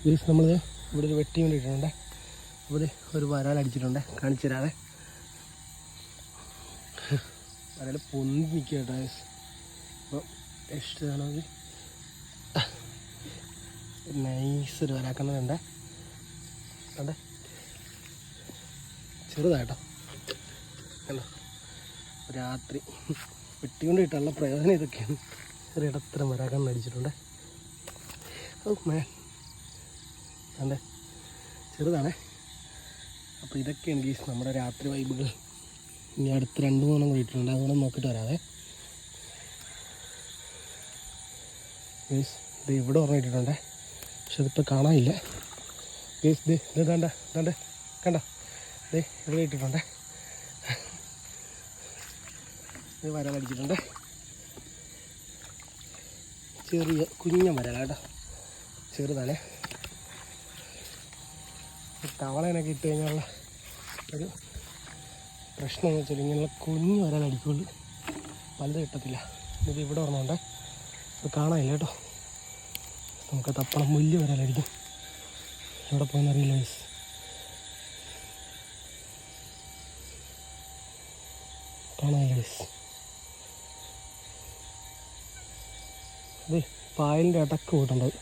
Guys നമ്മൾ ഇവിടെ ഒരു വെട്ടി വേണ്ടിയിട്ടുണ്ട്. അപ്പോൾ ഒരു വരാലടിച്ചിട്ടുണ്ട്, കാണിച്ചു തരാതെ. വരാൽ പൊന്തി നിൽക്കുക കേട്ടോ ഗൈസ്. അപ്പോൾ ഇഷ്ടമാണെങ്കിൽ നൈസ് ഒരു വരാക്കണതുണ്ട്. അതെ ചെറുതാട്ടോ കണ്ടോ. രാത്രി വെട്ടിക്കൊണ്ട് കിട്ടാനുള്ള പ്രയോജനം ഇതൊക്കെയാണ്. ഒരിടത്തരം വരാക്കണ്ണം അടിച്ചിട്ടുണ്ട്. ഓ മേ അതെ ചെറുതാണേ. അപ്പോൾ ഇതൊക്കെയാണ് ഗീസ് നമ്മുടെ രാത്രി വൈബുകൾ. ഇനി അടുത്ത് 2-3 കൂടി ഇട്ടിട്ടുണ്ട്, അതുകൊണ്ട് നോക്കിയിട്ട് വരാതെ. ഗീസ് ഇത് ഇവിടെ ഓർമ്മയിട്ടിട്ടുണ്ട്, പക്ഷെ ഇതിപ്പോൾ കാണാനില്ല. ഗീസ് ഇത് കണ്ട കണ്ടോ, ഇത് ഇവിടെ ഇട്ടിട്ടുണ്ട്. ഇത് വരാലടിച്ചിട്ടുണ്ട്, ചെറിയ കുഞ്ഞ വരാലാട്ടോ, ചെറുതാണ്. തവളേനൊക്കെ ഇട്ട് കഴിഞ്ഞാലുള്ള ഒരു പ്രശ്നം എന്ന് വെച്ചാൽ ഇങ്ങനെയുള്ള കുഞ്ഞ് വരാലടിക്കുള്ളൂ, വലുത് കിട്ടത്തില്ല. ഇത് ഇവിടെ ഓർമ്മയുണ്ട്, ഇത് കാണാനില്ല കേട്ടോ. നമുക്ക് തപ്പണം, വലിയ വരാലടിക്കും. എവിടെ പോകുന്നറിയില്ല ഗൈസ്. കാണാനില്ല ഗൈസ്. ഇത് പായലിൻ്റെ ഇടക്ക് പോയിട്ടുണ്ടത്.